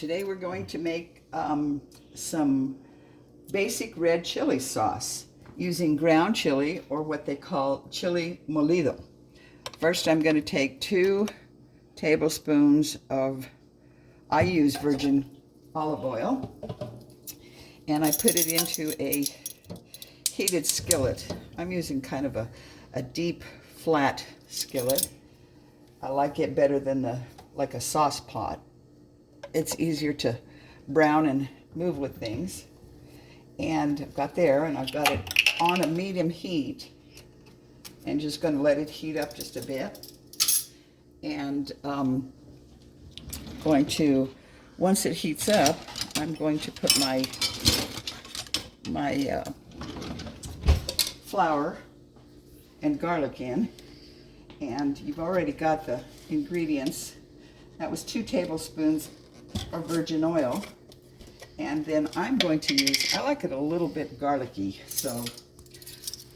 Today we're going to make some basic red chili sauce using ground chili, or what they call chili molido. First, I'm going to take 2 tablespoons of, I use virgin olive oil, and I put it into a heated skillet. I'm using kind of a deep, flat skillet. I like it better than like a sauce pot. It's easier to brown and move with things. And I've got there, and I've got it on a medium heat, and just going to let it heat up just a bit. And going to, once it heats up, I'm going to put my flour and garlic in. And you've already got the ingredients. That was 2 tablespoons of virgin oil. And then I'm going to use, I like it a little bit garlicky, so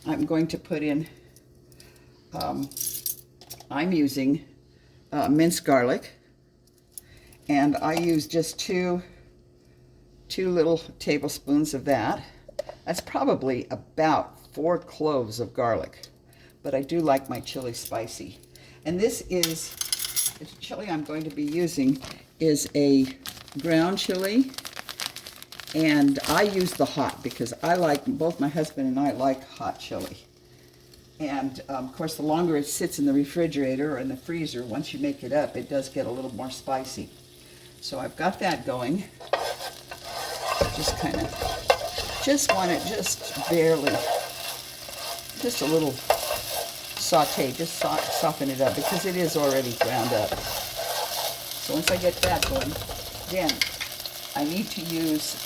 I'm going to put in, I'm using minced garlic, and I use just two little tablespoons of that. That's probably about 4 cloves of garlic, but I do like my chili spicy. And this is, the chili I'm going to be using is a ground chili. And I use the hot because I like, both my husband and I like hot chili. And of course, the longer it sits in the refrigerator or in the freezer, once you make it up, it does get a little more spicy. So I've got that going. Just kind of, just want it just barely, just a little saute, just soften it up because it is already ground up. So once I get that going, then I need to use,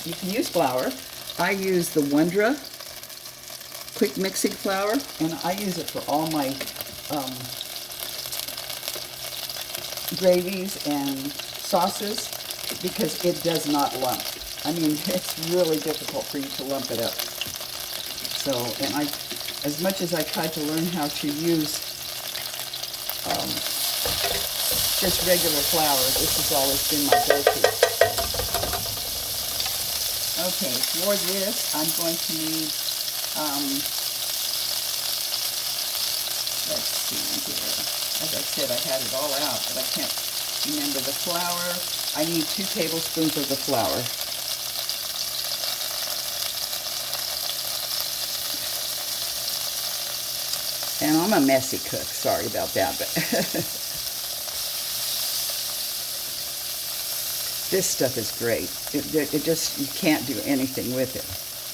you can use flour. I use the Wondra quick mixing flour, and I use it for all my gravies and sauces because it does not lump. I mean, it's really difficult for you to lump it up. So, and I, as much as I tried to learn how to use just regular flour, this has always been my go-to. Okay, for this, I'm going to need, let's see here. As I said, I had it all out, but I can't remember the flour. I need 2 tablespoons of the flour. And I'm a messy cook, sorry about that, but this stuff is great. It just, you can't do anything with it.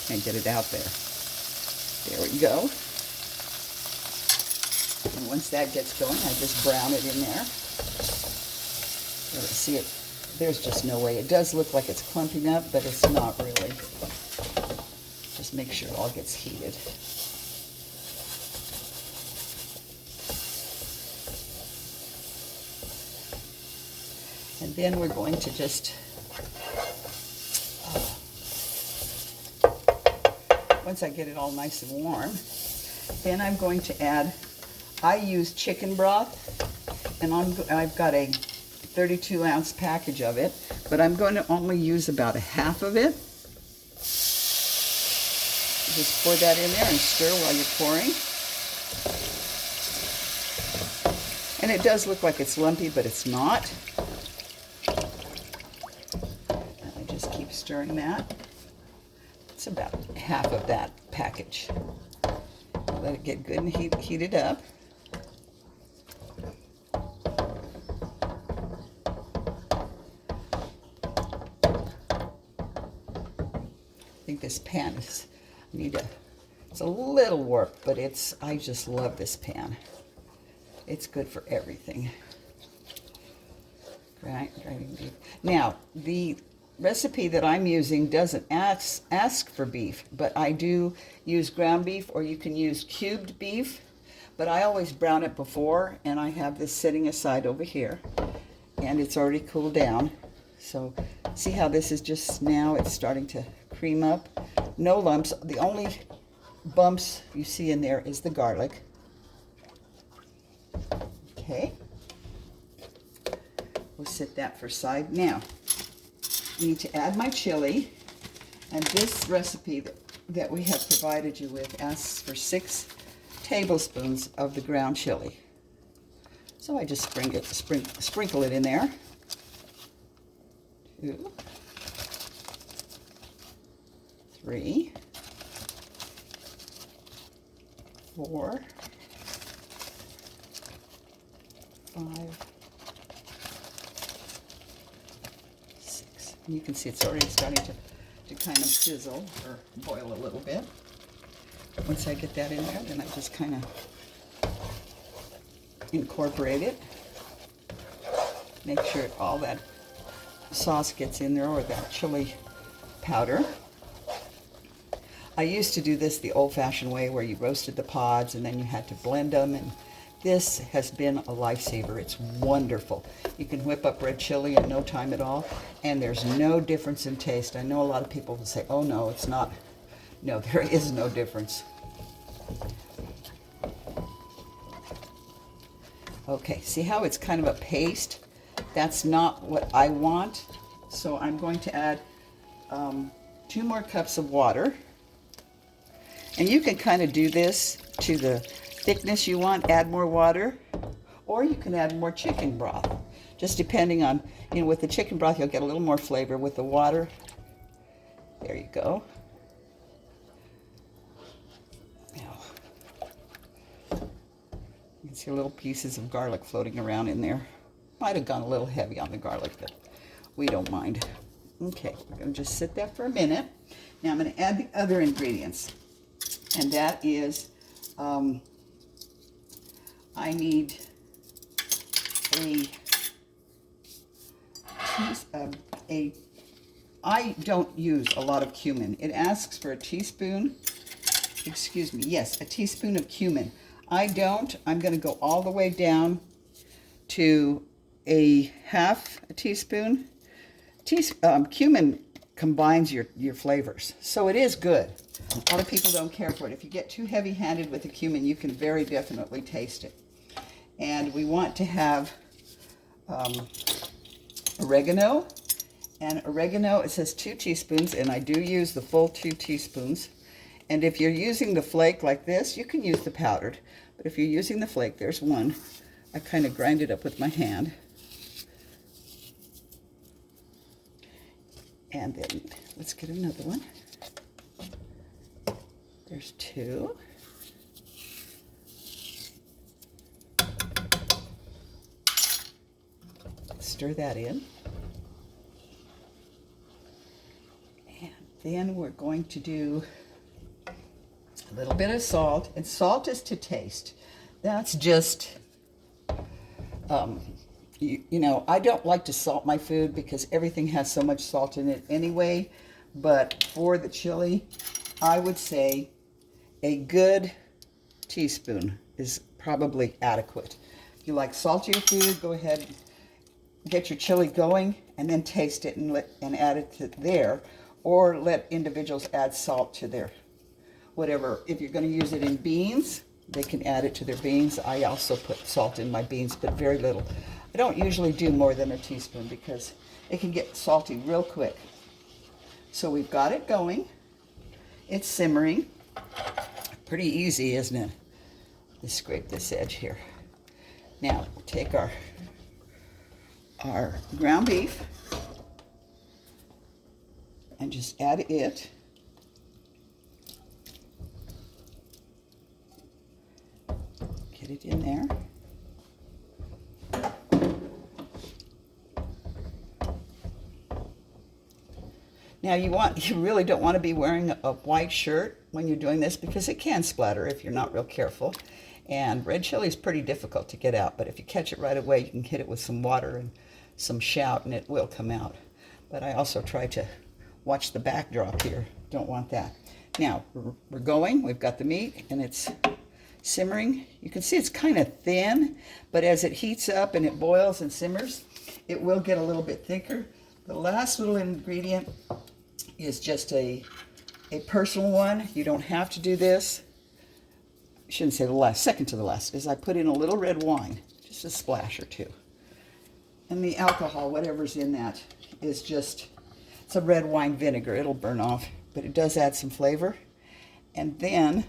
Can't get it out there. There we go. And once that gets going, I just brown it in there. See it, there's just no way. It does look like it's clumping up, but it's not really. Just make sure it all gets heated. And then we're going to just, once I get it all nice and warm, then I'm going to add, I use chicken broth, and I've got a 32-ounce package of it, but I'm going to only use about a half of it. Just pour that in there and stir while you're pouring. And it does look like it's lumpy, but it's not. Keep stirring that. It's about half of that package. Let it get good and heated up. I think this pan is, it's a little warped, but I just love this pan. It's good for everything. Grinding beef. Now, the recipe that I'm using doesn't ask for beef, but I do use ground beef, or you can use cubed beef, but I always brown it before, and I have this sitting aside over here, and it's already cooled down. So see how this is just now, it's starting to cream up. No lumps. The only bumps you see in there is the garlic. Okay. we'll set that for side. Now, I need to add my chili, and this recipe that we have provided you with asks for 6 tablespoons of the ground chili. So I just sprinkle it in there. 2, 3, 4, 5, 6. And you can see it's already starting to kind of sizzle or boil a little bit. Once I get that in there, then I just kind of incorporate it. Make sure all that sauce gets in there, or that chili powder. I used to do this the old-fashioned way, where you roasted the pods and then you had to blend them, and this has been a lifesaver. It's wonderful. You can whip up red chili in no time at all, and there's no difference in taste. I know a lot of people will say, oh no, it's not. No, there is no difference. Okay, see how it's kind of a paste? That's not what I want. So I'm going to add 2 more cups of water. And you can kind of do this to the thickness you want, add more water, or you can add more chicken broth. Just depending on, with the chicken broth, you'll get a little more flavor. With the water, there you go. Now, you can see little pieces of garlic floating around in there. Might have gone a little heavy on the garlic, but we don't mind. Okay, we're going to just sit there for a minute. Now I'm going to add the other ingredients, and that is, I need I don't use a lot of cumin. It asks for a teaspoon, a teaspoon of cumin. I don't. I'm going to go all the way down to a half a teaspoon. Cumin combines your flavors, so it is good. A lot of people don't care for it. If you get too heavy-handed with the cumin, you can very definitely taste it. And we want to have oregano. And oregano, it says 2 teaspoons, and I do use the full 2 teaspoons. And if you're using the flake like this, you can use the powdered. But if you're using the flake, there's one. I kind of grind it up with my hand. And then let's get another one. There's 2. Stir that in. And then we're going to do a little bit of salt. And salt is to taste. That's just, I don't like to salt my food because everything has so much salt in it anyway. But for the chili, I would say a good teaspoon is probably adequate. If you like saltier food, go ahead and get your chili going and then taste it and add it to there. Or let individuals add salt to their whatever. If you're going to use it in beans, they can add it to their beans. I also put salt in my beans, but very little. I don't usually do more than a teaspoon because it can get salty real quick. So we've got it going. It's simmering. Pretty easy, isn't it? Let's scrape this edge here. Now we'll take our ground beef and just add it. Get it in there. Now you really don't want to be wearing a white shirt when you're doing this because it can splatter if you're not real careful. And red chili is pretty difficult to get out, but if you catch it right away, you can hit it with some water and some shout and it will come out. But I also try to watch the backdrop here. Don't want that. Now we're going. We've got the meat and it's simmering. You can see it's kind of thin, but as it heats up and it boils and simmers, it will get a little bit thicker. The last little ingredient is just a personal one. You don't have to do this. I shouldn't say the last, second to the last, is I put in a little red wine, just a splash or 2. And the alcohol, whatever's in that, is just, it's a red wine vinegar. It'll burn off, but it does add some flavor. And then,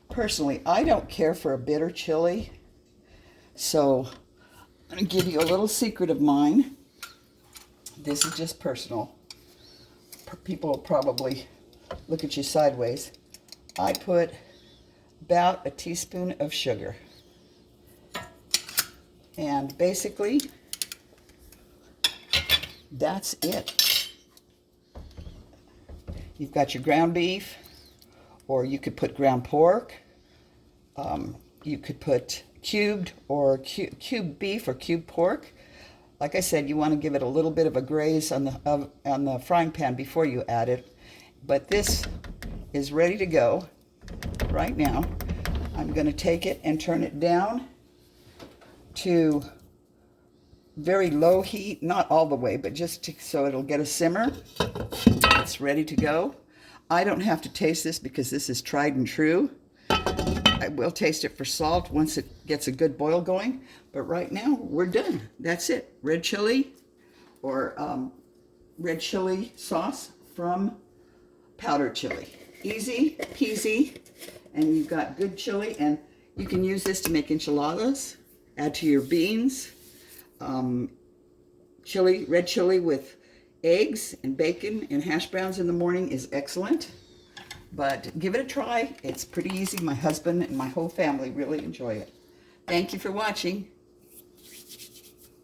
personally, I don't care for a bitter chili, so I'm going to give you a little secret of mine. This is just personal. People will probably look at you sideways. I put about a teaspoon of sugar. And basically, that's it. You've got your ground beef, or you could put ground pork. You could put cubed cubed beef or cubed pork. Like I said, you want to give it a little bit of a graze on the frying pan before you add it. But this is ready to go right now. I'm going to take it and turn it down to very low heat, not all the way, but just so it'll get a simmer. It's ready to go. I don't have to taste this because this is tried and true. I will taste it for salt once it gets a good boil going, but right now we're done. That's it. Red chili or red chili sauce from powdered chili. Easy peasy, and you've got good chili, and you can use this to make enchiladas, add to your beans. Red chili with eggs and bacon and hash browns in the morning is excellent. But give it a try. It's pretty easy. My husband and my whole family really enjoy it. Thank you for watching.